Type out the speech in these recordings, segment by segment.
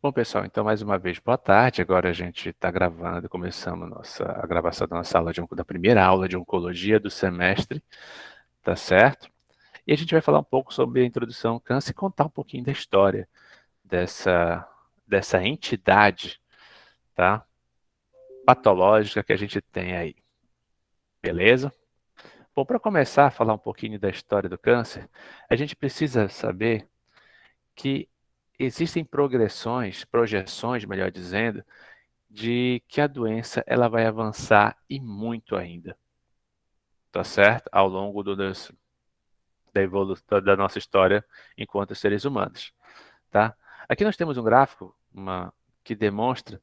Bom, pessoal, então mais uma vez, boa tarde. Agora a gente está gravando, começamos a gravação da nossa aula da primeira aula de oncologia do semestre, tá certo? E a gente vai falar um pouco sobre a introdução ao câncer e contar um pouquinho da história dessa entidade, tá? Patológica que a gente tem aí, beleza? Bom, para começar a falar um pouquinho da história do câncer, a gente precisa saber que existem projeções, melhor dizendo, de que a doença ela vai avançar e muito ainda, tá certo? Ao longo da evolução da nossa história enquanto seres humanos, tá? Aqui nós temos um gráfico que demonstra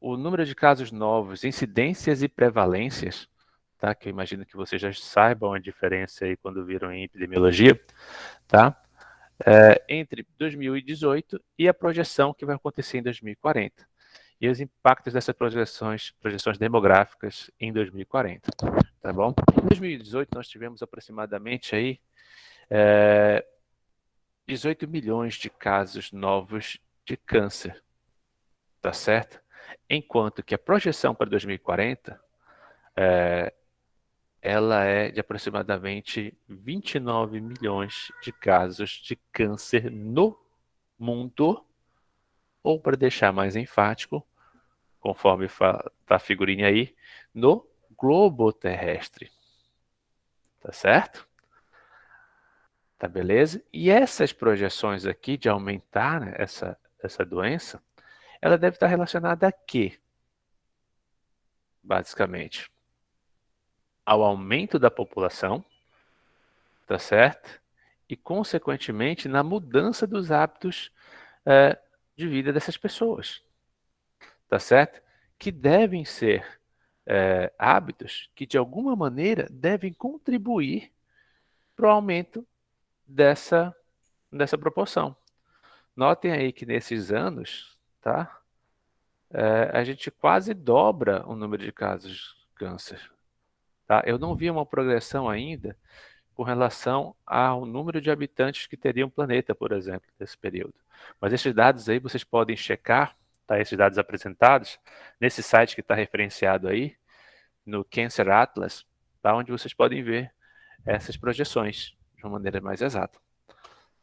o número de casos novos, incidências e prevalências, tá? Que eu imagino que vocês já saibam a diferença aí quando viram em epidemiologia, tá? Entre 2018 e a projeção que vai acontecer em 2040. E os impactos dessas projeções demográficas em 2040, tá bom? Em 2018 nós tivemos aproximadamente aí 18 milhões de casos novos de câncer, tá certo? Enquanto que a projeção para 2040 ela é de aproximadamente 29 milhões de casos de câncer no mundo, ou para deixar mais enfático, conforme tá a figurinha aí, no globo terrestre. Tá certo? Tá beleza? E essas projeções aqui de aumentar, né, essa doença, ela deve estar relacionada a quê? Basicamente, ao aumento da população, tá certo? E, consequentemente, na mudança dos hábitos eh, de vida dessas pessoas, tá certo? Que devem ser hábitos que, de alguma maneira, devem contribuir para o aumento dessa proporção. Notem aí que nesses anos, tá? A gente quase dobra o número de casos de câncer, tá? Eu não vi uma progressão ainda com relação ao número de habitantes que teria um planeta, por exemplo, nesse período. Mas esses dados aí vocês podem checar, tá? Esses dados apresentados nesse site que está referenciado aí, no Cancer Atlas, tá? Onde vocês podem ver essas projeções de uma maneira mais exata.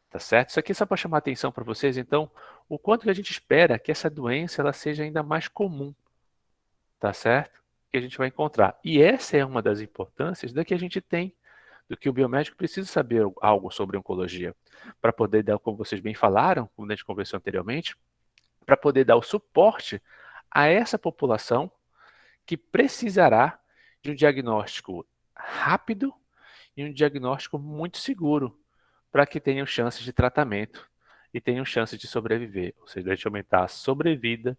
Tá certo? Isso aqui é só para chamar a atenção para vocês, então, o quanto que a gente espera que essa doença ela seja ainda mais comum, tá certo? Que a gente vai encontrar. E essa é uma das importâncias da que a gente tem, do que o biomédico precisa saber algo sobre oncologia, para poder dar, como vocês bem falaram, como a gente conversou anteriormente, para poder dar o suporte a essa população que precisará de um diagnóstico rápido e um diagnóstico muito seguro, para que tenham chances de tratamento e tenham chances de sobreviver, ou seja, de aumentar a sobrevida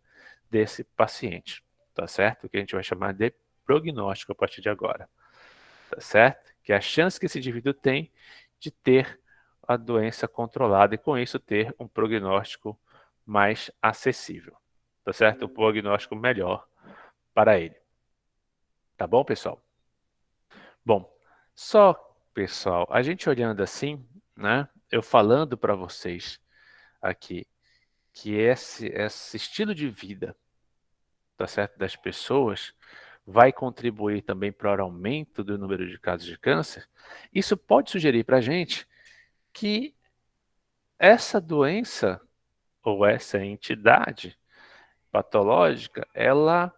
desse paciente, tá certo? O que a gente vai chamar de prognóstico a partir de agora, tá certo? Que é a chance que esse indivíduo tem de ter a doença controlada e com isso ter um prognóstico mais acessível, tá certo? Um prognóstico melhor para ele. Tá bom, pessoal? Bom, só, pessoal, a gente olhando assim, né? Eu falando para vocês aqui que esse estilo de vida, tá certo, das pessoas vai contribuir também para o aumento do número de casos de câncer, isso pode sugerir para a gente que essa doença ou essa entidade patológica, ela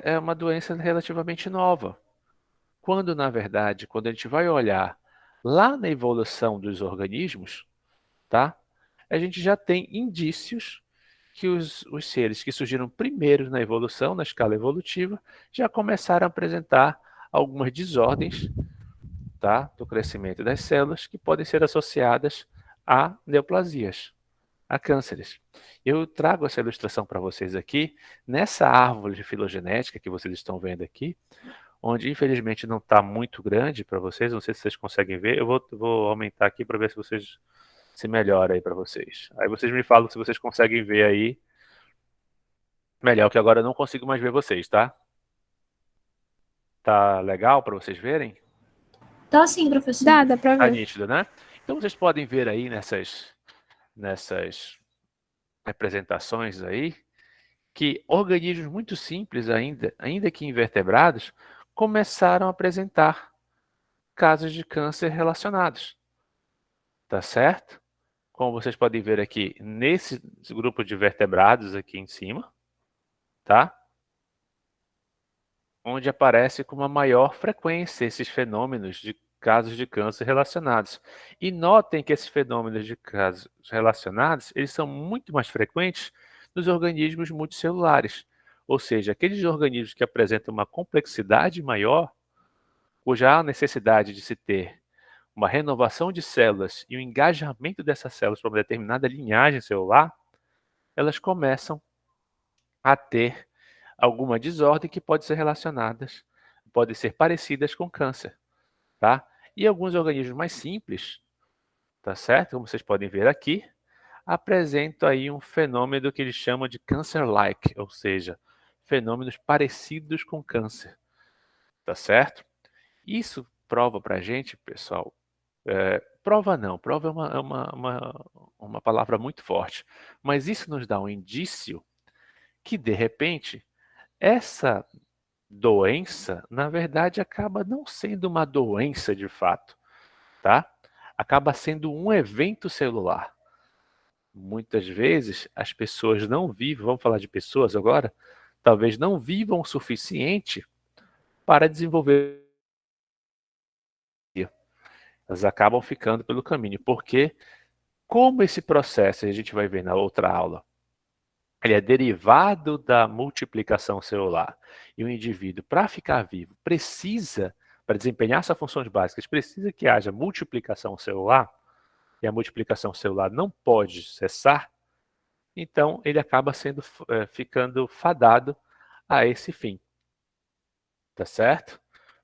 é uma doença relativamente nova. Quando, na verdade, quando a gente vai olhar lá na evolução dos organismos, tá? A gente já tem indícios que os seres que surgiram primeiro na evolução, na escala evolutiva, já começaram a apresentar algumas desordens, tá? Do crescimento das células que podem ser associadas a neoplasias, a cânceres. Eu trago essa ilustração para vocês aqui, nessa árvore de filogenética que vocês estão vendo aqui, onde infelizmente não está muito grande para vocês, não sei se vocês conseguem ver, eu vou aumentar aqui para ver se melhora aí para vocês. Aí vocês me falam se vocês conseguem ver aí melhor, que agora eu não consigo mais ver vocês, tá? Tá legal para vocês verem? Tá sim, professor. Dá pra Tá ver. nítido, né? Então vocês podem ver aí nessas representações aí, que organismos muito simples ainda que invertebrados, começaram a apresentar casos de câncer relacionados, tá certo? Como vocês podem ver aqui, nesse grupo de vertebrados aqui em cima, tá? Onde aparece com uma maior frequência esses fenômenos de casos de câncer relacionados. E notem que esses fenômenos de casos relacionados, eles são muito mais frequentes nos organismos multicelulares, ou seja, aqueles organismos que apresentam uma complexidade maior, cuja há necessidade de se ter uma renovação de células e o engajamento dessas células para uma determinada linhagem celular, elas começam a ter alguma desordem que pode ser relacionadas, podem ser parecidas com câncer, tá? E alguns organismos mais simples, tá certo? Como vocês podem ver aqui, apresentam aí um fenômeno que eles chamam de cancer-like, ou seja, fenômenos parecidos com câncer, tá certo? Isso prova para a gente, pessoal, prova não, prova é uma palavra muito forte, mas isso nos dá um indício que, de repente, essa doença, na verdade, acaba não sendo uma doença de fato, tá? Acaba sendo um evento celular. Muitas vezes as pessoas não vivem, vamos falar de pessoas agora, talvez não vivam o suficiente para desenvolver. Elas acabam ficando pelo caminho, porque como esse processo, a gente vai ver na outra aula, ele é derivado da multiplicação celular. E o indivíduo, para ficar vivo, precisa, para desempenhar suas funções básicas, precisa que haja multiplicação celular, e a multiplicação celular não pode cessar, então ele acaba ficando fadado a esse fim. Tá certo?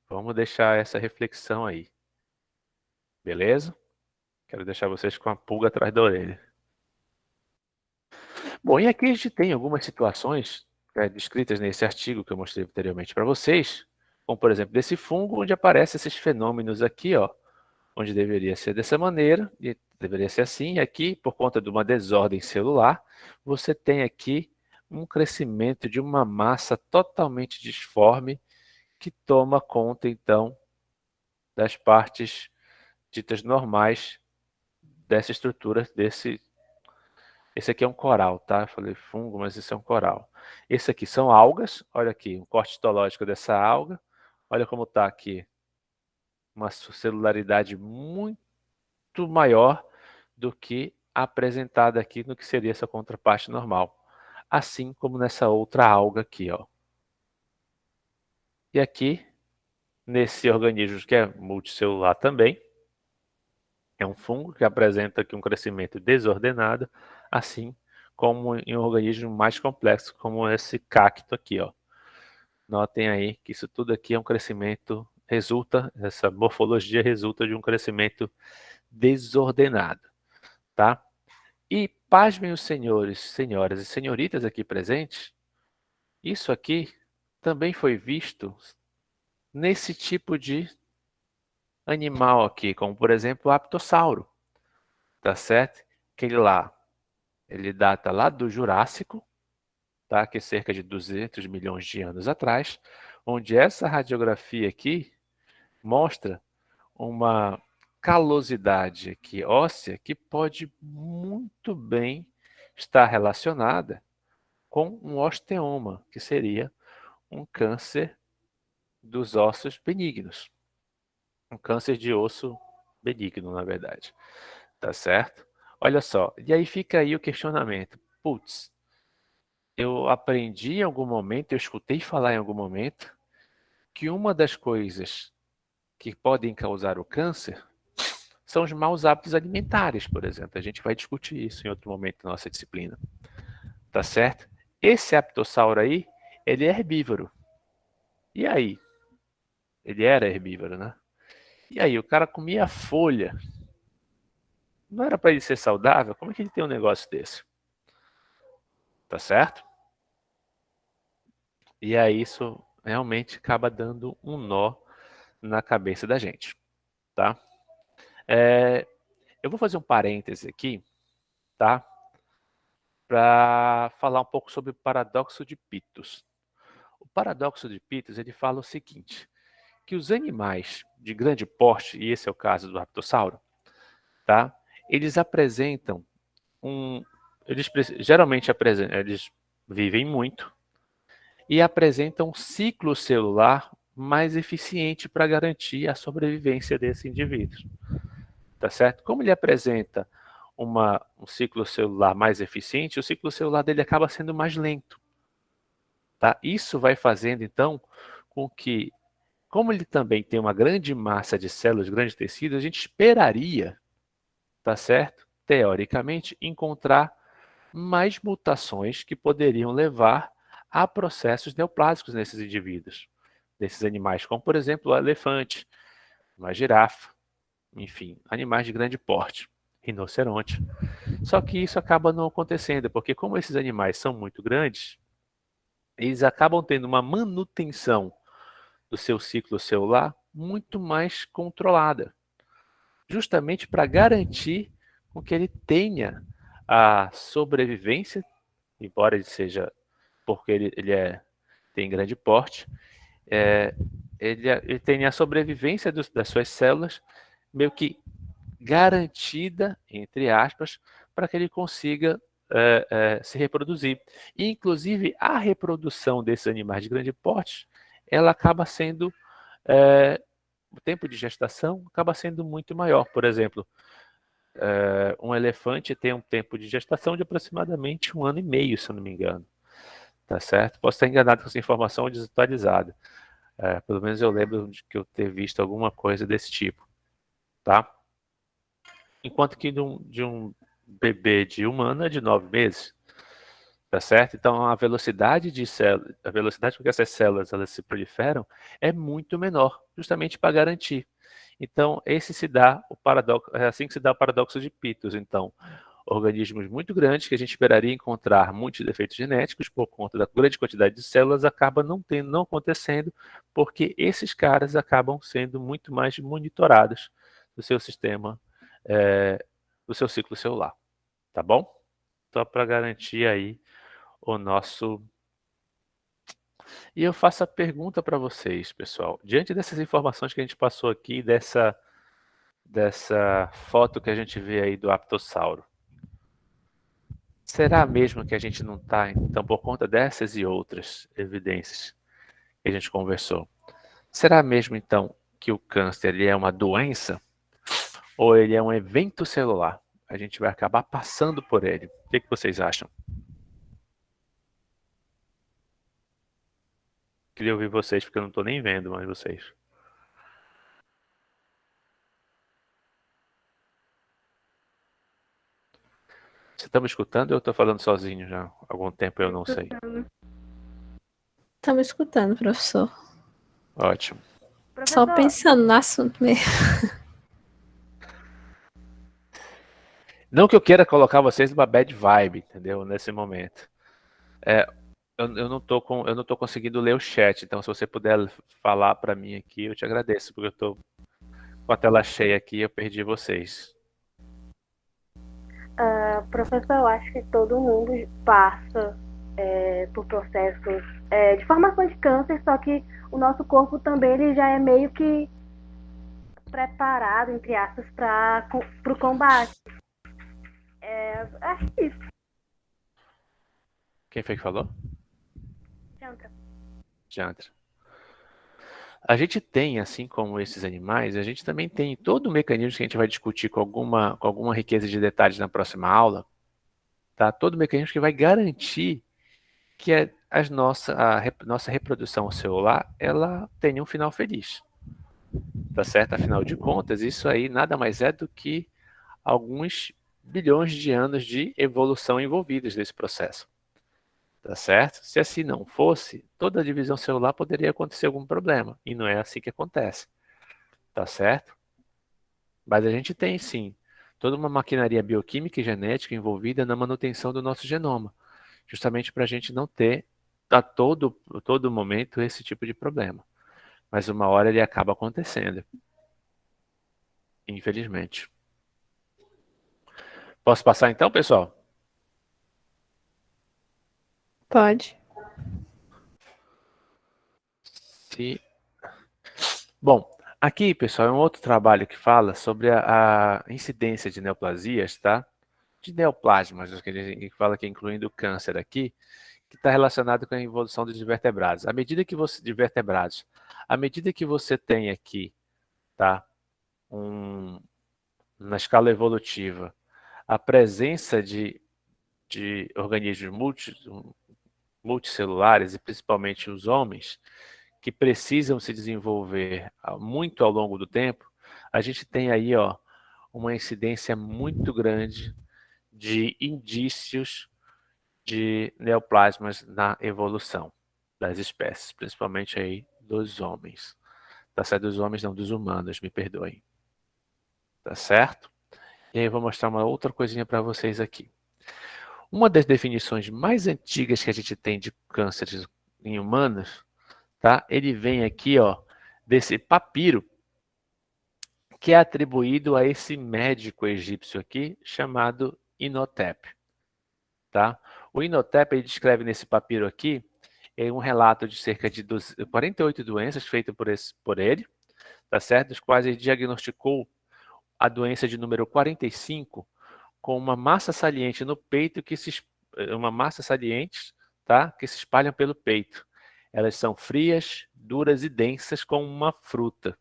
Vamos deixar essa reflexão aí. Beleza? Quero deixar vocês com a pulga atrás da orelha. Bom, e aqui a gente tem algumas situações descritas nesse artigo que eu mostrei anteriormente para vocês, como por exemplo desse fungo, onde aparecem esses fenômenos aqui, ó, onde deveria ser dessa maneira, e deveria ser assim, e aqui, por conta de uma desordem celular, você tem aqui um crescimento de uma massa totalmente disforme que toma conta, então, das partes ditas normais dessa estrutura desse. Esse aqui é um coral, tá? Eu falei fungo, mas esse é um coral. Esse aqui são algas. Olha aqui, um corte histológico dessa alga. Olha como está aqui. Uma celularidade muito maior do que apresentada aqui no que seria essa contraparte normal. Assim como nessa outra alga aqui, ó. E aqui, nesse organismo que é multicelular também, é um fungo que apresenta aqui um crescimento desordenado, assim como em um organismo mais complexo, como esse cacto aqui, ó. Notem aí que isso tudo aqui é um crescimento, essa morfologia resulta de um crescimento desordenado, tá? E pasmem os senhores, senhoras e senhoritas aqui presentes, isso aqui também foi visto nesse tipo de animal aqui, como por exemplo o aptossauro, tá certo? Aquele lá, ele data lá do Jurássico, tá? Que é cerca de 200 milhões de anos atrás, onde essa radiografia aqui mostra uma calosidade aqui óssea que pode muito bem estar relacionada com um osteoma, que seria um câncer dos ossos benignos. Um câncer de osso benigno, na verdade. Tá certo? Olha só, e aí fica aí o questionamento. Putz, eu aprendi em algum momento, eu escutei falar em algum momento, que uma das coisas que podem causar o câncer são os maus hábitos alimentares, por exemplo. A gente vai discutir isso em outro momento da nossa disciplina. Tá certo? Esse aptossauro aí, ele é herbívoro. E aí? Ele era herbívoro, né? E aí, o cara comia folha. Não era para ele ser saudável? Como é que ele tem um negócio desse? Tá certo? E aí, isso realmente acaba dando um nó na cabeça da gente, tá? Eu vou fazer um parêntese aqui tá? Para falar um pouco sobre o paradoxo de Pitos. O paradoxo de Pitos, ele fala o seguinte, que os animais de grande porte, e esse é o caso do Raptossauro, tá? Eles apresentam um... geralmente eles vivem muito e apresentam um ciclo celular mais eficiente para garantir a sobrevivência desse indivíduo, tá certo? Como ele apresenta um ciclo celular mais eficiente, o ciclo celular dele acaba sendo mais lento, tá? Isso vai fazendo, então, com que, como ele também tem uma grande massa de células, grande tecido, a gente esperaria, tá certo? Teoricamente, encontrar mais mutações que poderiam levar a processos neoplásicos nesses indivíduos, desses animais, como por exemplo o elefante, uma girafa, enfim, animais de grande porte, rinoceronte. Só que isso acaba não acontecendo, porque como esses animais são muito grandes, eles acabam tendo uma manutenção do seu ciclo celular muito mais controlada, justamente para garantir com que ele tenha a sobrevivência, embora ele seja, porque tem grande porte, é, ele tem a sobrevivência das suas células meio que garantida, entre aspas, para que ele consiga se reproduzir. E, inclusive, a reprodução desses animais de grande porte, ela acaba sendo, o tempo de gestação acaba sendo muito maior. Por exemplo, um elefante tem um tempo de gestação de aproximadamente 1 ano e meio, se eu não me engano. Tá certo? Posso estar enganado com essa informação desatualizada. Pelo menos eu lembro de que eu ter visto alguma coisa desse tipo. Tá? Enquanto que de um bebê de 1 ano é de 9 meses. Tá certo? Então a velocidade a velocidade com que essas células elas se proliferam é muito menor, justamente para garantir. Então esse se dá o paradoxo, é assim que se dá o paradoxo de Pitos. Então, organismos muito grandes que a gente esperaria encontrar muitos defeitos genéticos por conta da grande quantidade de células acaba não acontecendo, porque esses caras acabam sendo muito mais monitorados do seu sistema, do seu ciclo celular, tá bom? Só para garantir aí o nosso. E eu faço a pergunta para vocês, pessoal. Diante dessas informações que a gente passou aqui, dessa foto que a gente vê aí do Aptossauro, será mesmo que a gente não está, então, por conta dessas e outras evidências que a gente conversou, será mesmo, então, que o câncer ele é uma doença ou ele é um evento celular? A gente vai acabar passando por ele. O que vocês acham? Queria ouvir vocês, porque eu não estou nem vendo mais vocês. Você está me escutando ou eu estou falando sozinho já? Há algum tempo eu não sei. Tá me escutando, professor. Ótimo. Só pensando no assunto mesmo. Não que eu queira colocar vocês numa bad vibe, entendeu? Nesse momento. Eu não tô conseguindo ler o chat, então se você puder falar para mim aqui, eu te agradeço, porque eu tô com a tela cheia aqui e eu perdi vocês. Professor, eu acho que todo mundo passa por processos de formação de câncer, só que o nosso corpo também ele já é meio que preparado, entre aspas, para o combate. Acho que isso. Quem foi que falou? Jantra. Jantra. A gente tem, assim como esses animais, a gente também tem todo o mecanismo que a gente vai discutir com alguma riqueza de detalhes na próxima aula, tá? Todo o mecanismo que vai garantir que nossa reprodução celular ela tenha um final feliz, tá certo? Afinal de contas, isso aí nada mais é do que alguns bilhões de anos de evolução envolvidos nesse processo, tá certo? Se assim não fosse, toda a divisão celular poderia acontecer algum problema, e não é assim que acontece, tá certo? Mas a gente tem sim toda uma maquinaria bioquímica e genética envolvida na manutenção do nosso genoma, justamente para a gente não ter a todo momento esse tipo de problema. Mas uma hora ele acaba acontecendo, infelizmente. Posso passar então, pessoal? Pode. Sim. Bom, aqui, pessoal, é um outro trabalho que fala sobre a incidência de neoplasias, tá? De neoplasmas, que a gente fala que incluindo o câncer aqui, que está relacionado com a evolução dos vertebrados. De vertebrados, à medida que você tem aqui, tá? Na escala evolutiva, a presença de organismos multicelulares, e principalmente os homens, que precisam se desenvolver muito ao longo do tempo, a gente tem aí, ó, uma incidência muito grande de indícios de neoplasmas na evolução das espécies, principalmente aí dos homens. Tá certo? Dos homens não, dos humanos, me perdoem. Tá certo? E aí eu vou mostrar uma outra coisinha para vocês aqui. Uma das definições mais antigas que a gente tem de cânceres em humanos, tá? Ele vem aqui, ó, desse papiro que é atribuído a esse médico egípcio aqui chamado Inhotep, tá? O Inhotep ele descreve nesse papiro aqui um relato de cerca de 48 doenças feitas por ele, tá certo? Dos quais ele diagnosticou a doença de número 45 com uma massa saliente no peito uma massa saliente, tá? Que se espalham pelo peito. Elas são frias, duras e densas como uma fruta.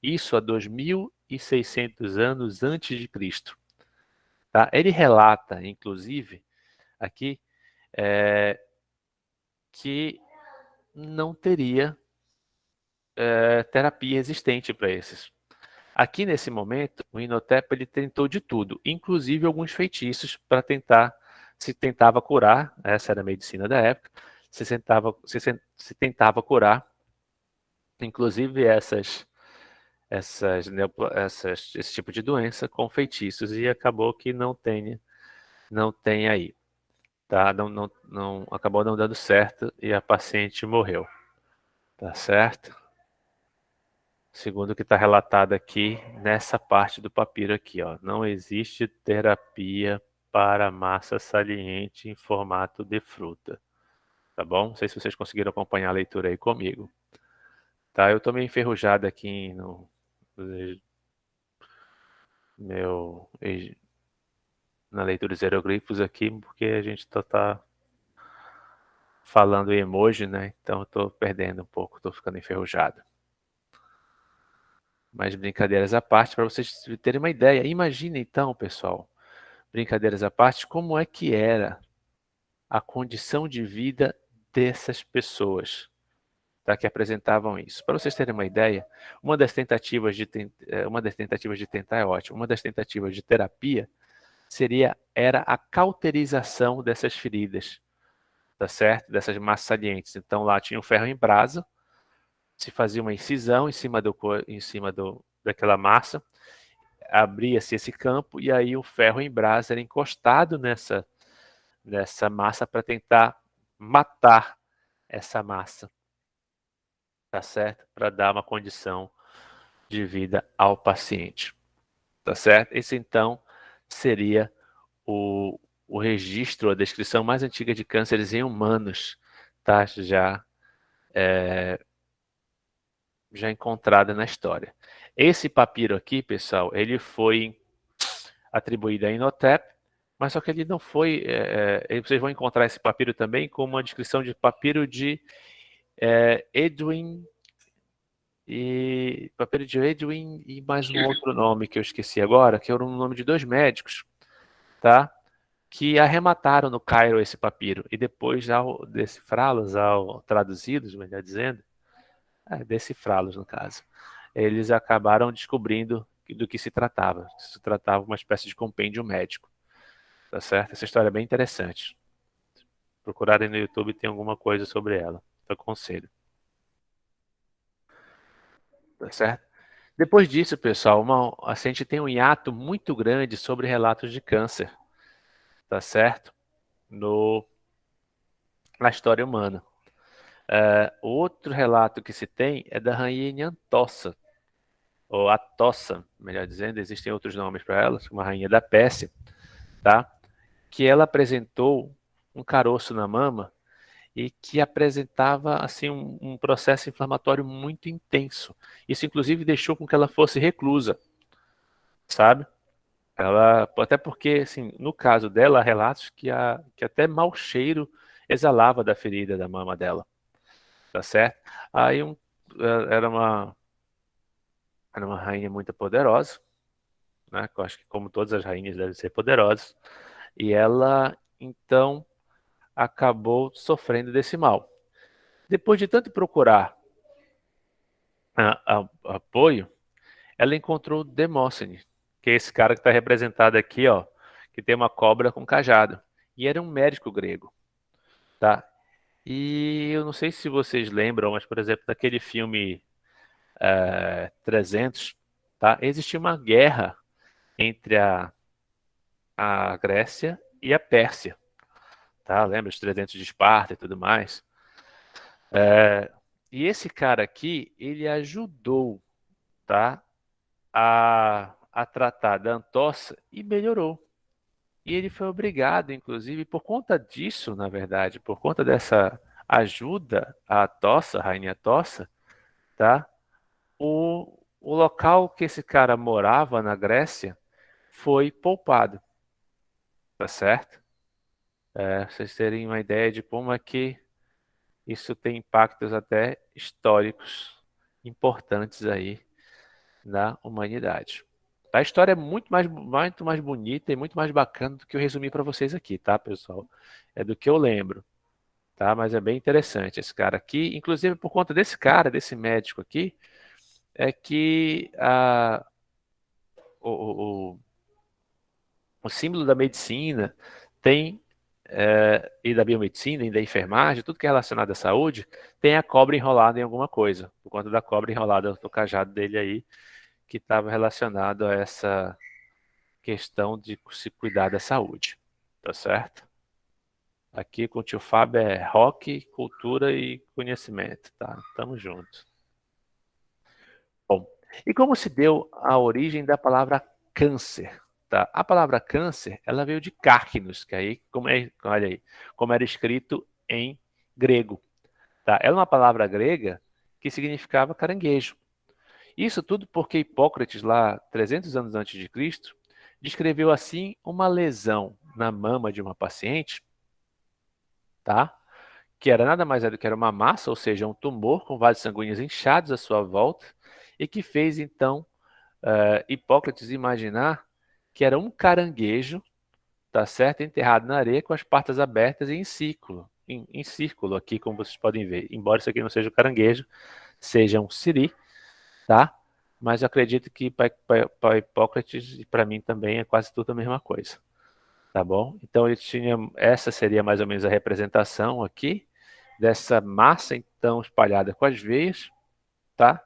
Isso há 2.600 anos antes de Cristo. Tá? Ele relata, inclusive, aqui, que não teria terapia existente para esses. Aqui nesse momento, o Inhotep ele tentou de tudo, inclusive alguns feitiços para se tentava curar, essa era a medicina da época, se tentava curar, inclusive esse tipo de doença com feitiços e acabou que não tem aí, tá? Acabou não dando certo e a paciente morreu, tá certo? Segundo o que está relatado aqui nessa parte do papiro aqui, ó, não existe terapia para massa saliente em formato de fruta, tá bom? Não sei se vocês conseguiram acompanhar a leitura aí comigo, tá? Eu tô meio enferrujado aqui no meu na leitura dos hieroglifos aqui, porque a gente tá falando em emoji, né? Então eu tô perdendo um pouco, tô ficando enferrujado. Mas brincadeiras à parte, para vocês terem uma ideia, imagine então, pessoal, brincadeiras à parte, como é que era a condição de vida dessas pessoas, tá, que apresentavam isso. Para vocês terem uma ideia, uma das tentativas de tentar é ótimo, uma das tentativas de terapia era a cauterização dessas feridas, tá certo? Dessas massas salientes. Então lá tinha o ferro em brasa, se fazia uma incisão em cima daquela massa, abria-se esse campo e aí o ferro em brasa era encostado nessa massa para tentar matar essa massa, tá certo? Para dar uma condição de vida ao paciente, tá certo? Esse então seria o registro, a descrição mais antiga de cânceres em humanos, tá? Já encontrada na história. Esse papiro aqui, pessoal, ele foi atribuído a Inhotep, mas só que ele não foi. Vocês vão encontrar esse papiro também com uma descrição de papiro de Edwin e mais um outro nome que eu esqueci agora, que era um nome de dois médicos, tá? Que arremataram no Cairo esse papiro e depois ao decifrá-los, ao traduzi-los, melhor dizendo, decifrá-los no caso, eles acabaram descobrindo do que se tratava. Se tratava uma espécie de compêndio médico, tá certo? Essa história é bem interessante. Procurarem no YouTube tem alguma coisa sobre ela. Eu aconselho. Tá certo? Depois disso, pessoal, a gente tem um hiato muito grande sobre relatos de câncer, tá certo? Na história humana. Outro relato que se tem é da rainha Tossa, ou a Tossa, melhor dizendo, existem outros nomes para ela, uma rainha da Pérsia, tá? Que ela apresentou um caroço na mama e que apresentava assim um processo inflamatório muito intenso. Isso inclusive deixou com que ela fosse reclusa, sabe? Ela, até porque, assim, no caso dela, há relatos que até mau cheiro exalava da ferida da mama dela, tá certo? Aí era uma, era uma rainha muito poderosa, né? Que eu acho que como todas as rainhas devem ser poderosas. E ela, então, acabou sofrendo desse mal. Depois de tanto procurar apoio, ela encontrou Demóstenes, que é esse cara que está representado aqui, ó, que tem uma cobra com cajado. E era um médico grego, tá? E eu não sei se vocês lembram, mas, por exemplo, daquele filme 300, tá? Existia uma guerra entre a Grécia e a Pérsia, tá? Lembra os 300 de Esparta e tudo mais? E esse cara aqui, ele ajudou, tá? A tratar da Antossa e melhorou. E ele foi obrigado, inclusive, por conta disso, na verdade, por conta dessa ajuda à Tossa, a rainha Tossa, tá? O local que esse cara morava na Grécia foi poupado, tá certo? Pra vocês terem uma ideia de como é que isso tem impactos até históricos importantes aí na humanidade. A história é muito mais bonita e muito mais bacana do que eu resumi para vocês aqui, tá, pessoal? É do que eu lembro, tá? Mas é bem interessante esse cara aqui. Inclusive, por conta desse cara, desse médico aqui, é que o, o, o símbolo da medicina tem, e da biomedicina, e da enfermagem, tudo que é relacionado à saúde, tem a cobra enrolada em alguma coisa, por conta da cobra enrolada do cajado dele aí, que estava relacionado a essa questão de se cuidar da saúde, tá certo? Aqui com o tio Fábio é rock, cultura e conhecimento, tá? Tamo junto. Bom, e como se deu a origem da palavra câncer? Tá? A palavra câncer, ela veio de carquinos, que aí, olha aí, como era escrito em grego. Tá? Ela é uma palavra grega que significava caranguejo. Isso tudo porque Hipócrates, lá 300 anos antes de Cristo, descreveu assim uma lesão na mama de uma paciente, tá? Que era nada mais do que era uma massa, ou seja, um tumor com vasos sanguíneos inchados à sua volta, e que fez então Hipócrates imaginar que era um caranguejo, tá certo, enterrado na areia com as patas abertas e em círculo, em círculo aqui, como vocês podem ver. Embora isso aqui não seja um caranguejo, seja um siri, tá? Mas eu acredito que para Hipócrates e para mim também é quase tudo a mesma coisa, tá bom? Então ele tinha, essa seria mais ou menos a representação aqui dessa massa então espalhada com as veias, tá?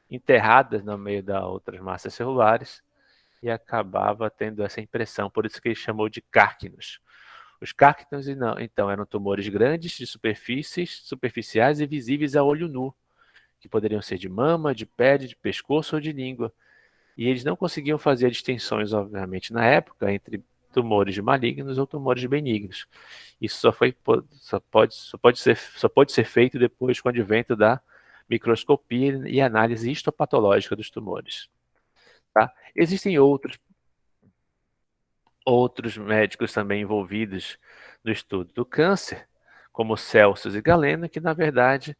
Enterradas no meio das outras massas celulares e acabava tendo essa impressão, por isso que ele chamou de cárquinos. Os cárquinos, então, eram tumores grandes de superfícies superficiais e visíveis a olho nu, que poderiam ser de mama, de pele, de pescoço ou de língua. E eles não conseguiam fazer distinções, obviamente, na época, entre tumores malignos ou tumores benignos. Isso só pode ser feito depois com o advento da microscopia e análise histopatológica dos tumores. Tá? Existem outros médicos também envolvidos no estudo do câncer, como Celsus e Galeno, que na verdade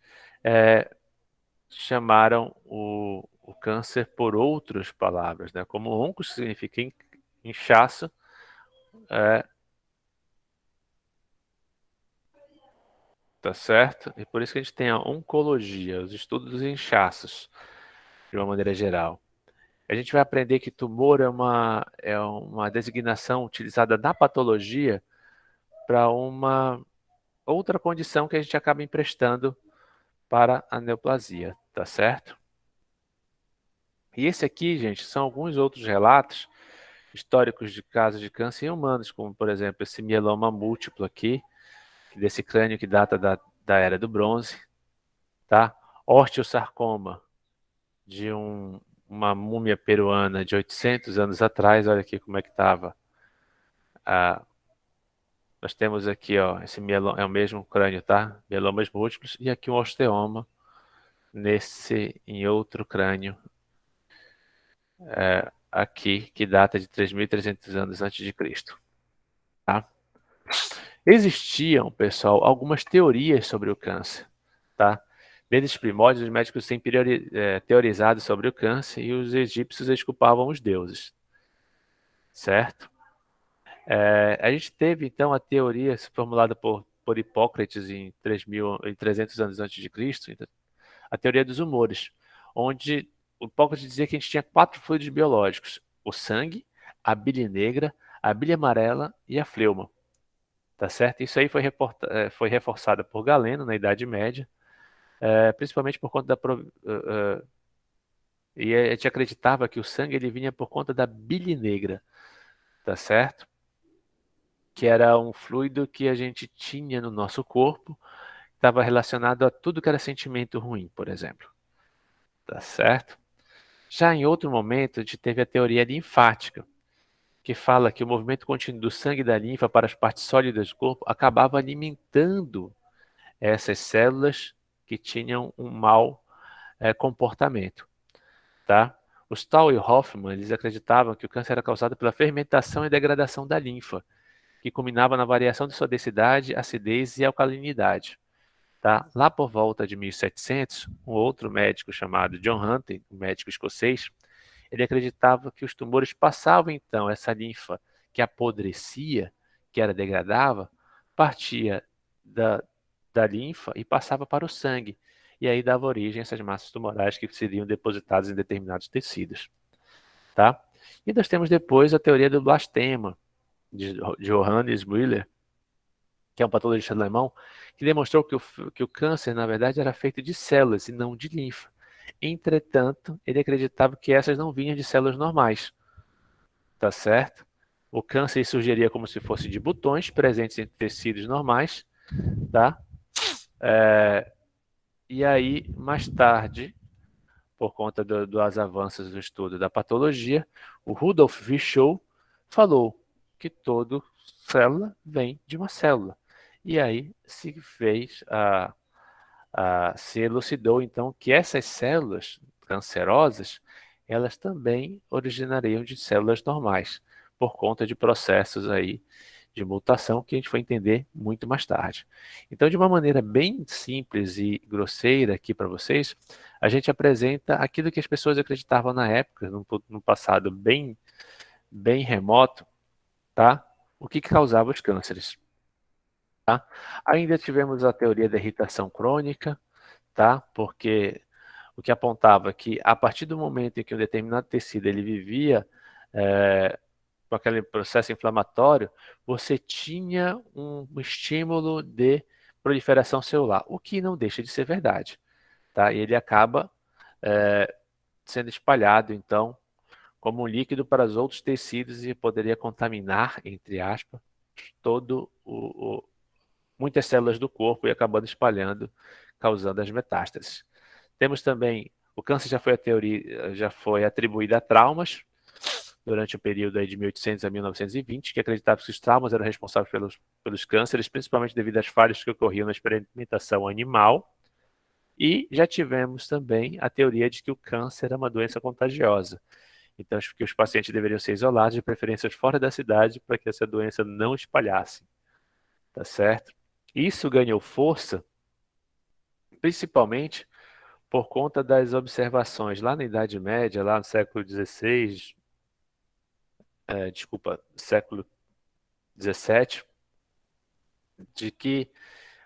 chamaram o câncer por outras palavras, né? Como oncos, que significa inchaço, tá certo? E por isso que a gente tem a oncologia, os estudos dos inchaços, de uma maneira geral. A gente vai aprender que tumor é uma designação utilizada na patologia para uma outra condição que a gente acaba emprestando para a neoplasia, tá certo? E esse aqui, gente, são alguns outros relatos históricos de casos de câncer em humanos, como, por exemplo, esse mieloma múltiplo aqui, desse crânio que data da Era do Bronze, tá? Osteosarcoma de uma múmia peruana de 800 anos atrás, olha aqui como é que estava nós temos aqui, ó, esse mieloma, é o mesmo crânio, tá? Mielomas múltiplos, e aqui um osteoma em outro crânio, aqui, que data de 3.300 anos antes de Cristo, tá? Existiam, pessoal, algumas teorias sobre o câncer, tá? Desde os primórdios, os médicos têm teorizado sobre o câncer e os egípcios eles culpavam os deuses, certo? A gente teve, então, a teoria formulada por Hipócrates em 300 anos antes de Cristo, a teoria dos humores, onde o Hipócrates dizia que a gente tinha 4 fluidos biológicos: o sangue, a bile negra, a bile amarela e a fleuma. Tá certo? Isso aí foi reforçado por Galeno na Idade Média, principalmente por conta e a gente acreditava que o sangue ele vinha por conta da bile negra, tá certo? Que era um fluido que a gente tinha no nosso corpo, estava relacionado a tudo que era sentimento ruim, por exemplo. Tá certo? Já em outro momento, a gente teve a teoria linfática, que fala que o movimento contínuo do sangue e da linfa para as partes sólidas do corpo acabava alimentando essas células que tinham um mau comportamento, tá? Os Tal e Hoffman, eles acreditavam que o câncer era causado pela fermentação e degradação da linfa, que culminava na variação de sua densidade, acidez e alcalinidade. Tá? Lá por volta de 1700, um outro médico chamado John Hunter, um médico escocês, ele acreditava que os tumores passavam então essa linfa que apodrecia, que era degradava, partia da linfa e passava para o sangue, e aí dava origem a essas massas tumorais que seriam depositadas em determinados tecidos. Tá? E nós temos depois a teoria do blastema, de Johannes Müller, que é um patologista alemão, que demonstrou que o câncer, na verdade, era feito de células e não de linfa. Entretanto, ele acreditava que essas não vinham de células normais, tá certo? O câncer surgiria como se fosse de botões presentes em tecidos normais, tá? E aí, mais tarde, por conta dos avanços do estudo da patologia, o Rudolf Virchow falou que toda célula vem de uma célula. E aí se elucidou então que essas células cancerosas, elas também originariam de células normais, por conta de processos aí de mutação que a gente vai entender muito mais tarde. Então, de uma maneira bem simples e grosseira aqui para vocês, a gente apresenta aquilo que as pessoas acreditavam na época, no passado bem remoto, tá? O que causava os cânceres. Tá? Ainda tivemos a teoria da irritação crônica, tá? Porque o que apontava que a partir do momento em que um determinado tecido ele vivia com aquele processo inflamatório, você tinha um estímulo de proliferação celular, o que não deixa de ser verdade, tá? E ele acaba sendo espalhado, então, como um líquido para os outros tecidos e poderia contaminar, entre aspas, todo muitas células do corpo e acabando espalhando, causando as metástases. Temos também, o câncer já foi atribuído a traumas durante o período aí de 1800 a 1920, que acreditava que os traumas eram responsáveis pelos cânceres, principalmente devido às falhas que ocorriam na experimentação animal. E já tivemos também a teoria de que o câncer é uma doença contagiosa. Então, que os pacientes deveriam ser isolados, de preferência fora da cidade, para que essa doença não espalhasse. Tá certo? Isso ganhou força, principalmente por conta das observações lá na Idade Média, lá no século XVI, século XVII, de que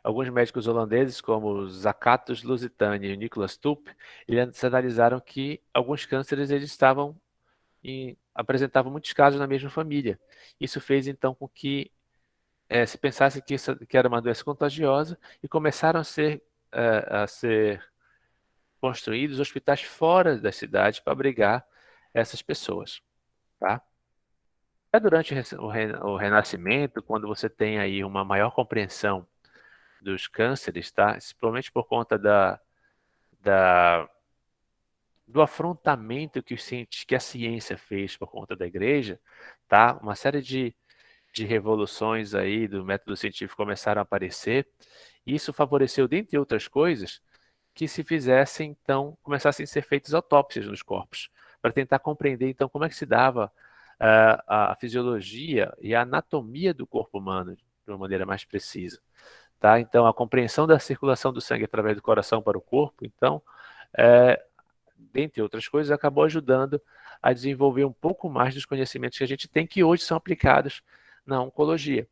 alguns médicos holandeses, como Zacatus Lusitani e Nicolas Tulp, eles analisaram que alguns cânceres eles apresentavam muitos casos na mesma família. Isso fez então com que se pensasse que era uma doença contagiosa e começaram a ser construídos hospitais fora das cidades para abrigar essas pessoas, tá? Já durante o Renascimento, quando você tem aí uma maior compreensão dos cânceres, tá? Principalmente por conta da, do afrontamento que a ciência fez por conta da igreja, tá? Uma série de de revoluções aí do método científico começaram a aparecer. E isso favoreceu, dentre outras coisas, que se fizessem, então, começassem a ser feitas autópsias nos corpos, para tentar compreender, então, como é que se dava a fisiologia e a anatomia do corpo humano de uma maneira mais precisa. Tá? Então, a compreensão da circulação do sangue através do coração para o corpo, então, dentre outras coisas, acabou ajudando a desenvolver um pouco mais dos conhecimentos que a gente tem, que hoje são aplicados na oncologia.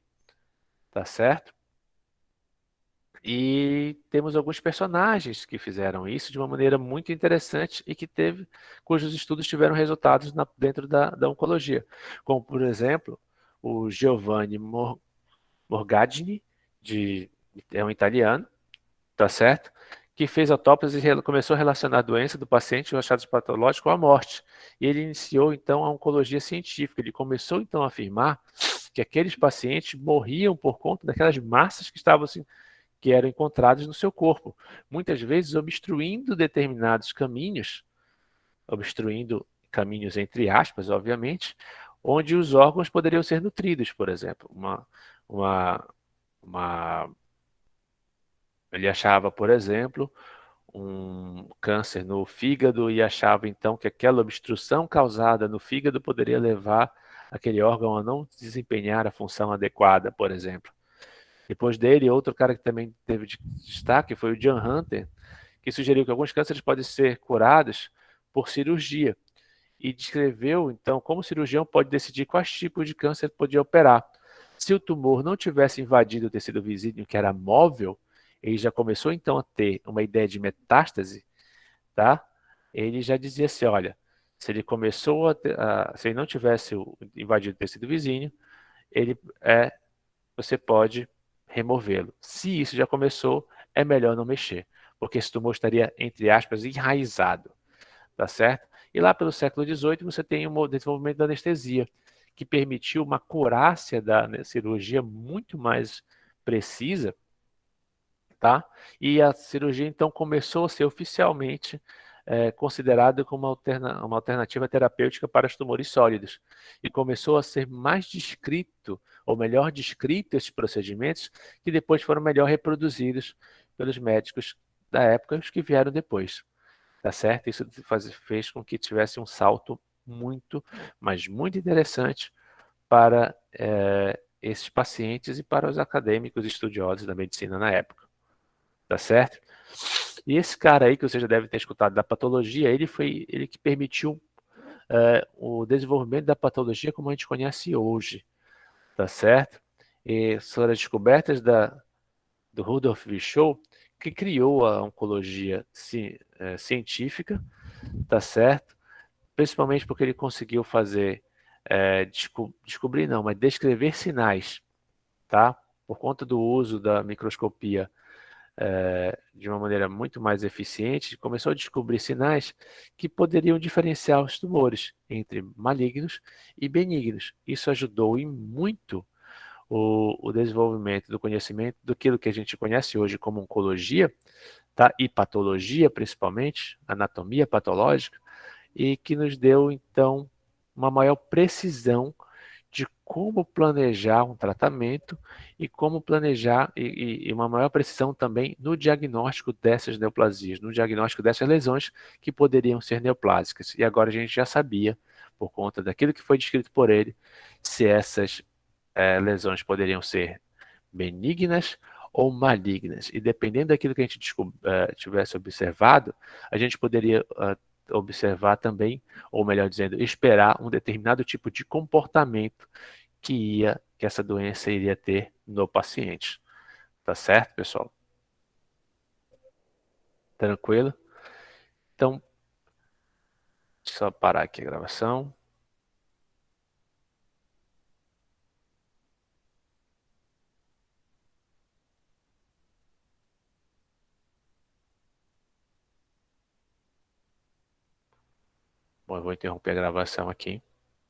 Tá certo? E temos alguns personagens que fizeram isso de uma maneira muito interessante e cujos estudos tiveram resultados dentro da oncologia. Como, por exemplo, o Giovanni Morgagni, é um italiano, tá certo? Que fez autópsias e começou a relacionar a doença do paciente e o achado patológico com a morte. E ele iniciou, então, a oncologia científica. Ele começou, então, a afirmar que aqueles pacientes morriam por conta daquelas massas que estavam assim, que eram encontradas no seu corpo, muitas vezes obstruindo determinados caminhos, obstruindo caminhos entre aspas, obviamente, onde os órgãos poderiam ser nutridos, por exemplo. Uma, uma... Ele achava, por exemplo, um câncer no fígado e achava então que aquela obstrução causada no fígado poderia levar aquele órgão a não desempenhar a função adequada, por exemplo. Depois dele, outro cara que também teve destaque foi o John Hunter, que sugeriu que alguns cânceres podem ser curados por cirurgia e descreveu, então, como o cirurgião pode decidir quais tipos de câncer podia operar. Se o tumor não tivesse invadido o tecido visível, que era móvel, ele já começou, então, a ter uma ideia de metástase, tá? Ele já dizia assim, olha, se ele começou se ele não tivesse invadido o tecido vizinho, ele você pode removê-lo. Se isso já começou, é melhor não mexer, porque esse tumor estaria, entre aspas, enraizado, tá certo? E lá pelo século XVIII você tem um desenvolvimento da anestesia, que permitiu uma acurácia da cirurgia muito mais precisa, tá? E a cirurgia então começou a ser oficialmente considerada como uma alternativa terapêutica para os tumores sólidos. E começou a ser mais descrito, ou melhor descrito, esses procedimentos, que depois foram melhor reproduzidos pelos médicos da época e os que vieram depois. Tá certo? Isso fez com que tivesse um salto muito, mas muito interessante para esses pacientes e para os acadêmicos estudiosos da medicina na época. Tá certo? E esse cara aí, que você já deve ter escutado da patologia, ele foi ele que permitiu o desenvolvimento da patologia como a gente conhece hoje, tá certo? E foram as descobertas do Rudolf Virchow que criou a oncologia científica, tá certo? Principalmente porque ele conseguiu fazer, descobrir não, mas descrever sinais, tá? Por conta do uso da microscopia de uma maneira muito mais eficiente, começou a descobrir sinais que poderiam diferenciar os tumores entre malignos e benignos. Isso ajudou em muito o desenvolvimento do conhecimento daquilo que a gente conhece hoje como oncologia, tá? E patologia principalmente, anatomia patológica, e que nos deu então uma maior precisão de como planejar um tratamento e como planejar e uma maior precisão também no diagnóstico dessas neoplasias, no diagnóstico dessas lesões que poderiam ser neoplásicas. E agora a gente já sabia, por conta daquilo que foi descrito por ele, se essas lesões poderiam ser benignas ou malignas. E dependendo daquilo que a gente tivesse observado, a gente poderia observar também, ou melhor dizendo, esperar um determinado tipo de comportamento que essa doença iria ter no paciente. Tá certo, pessoal? Tranquilo? Então, deixa eu só parar aqui a gravação. Bom, eu vou interromper a gravação aqui.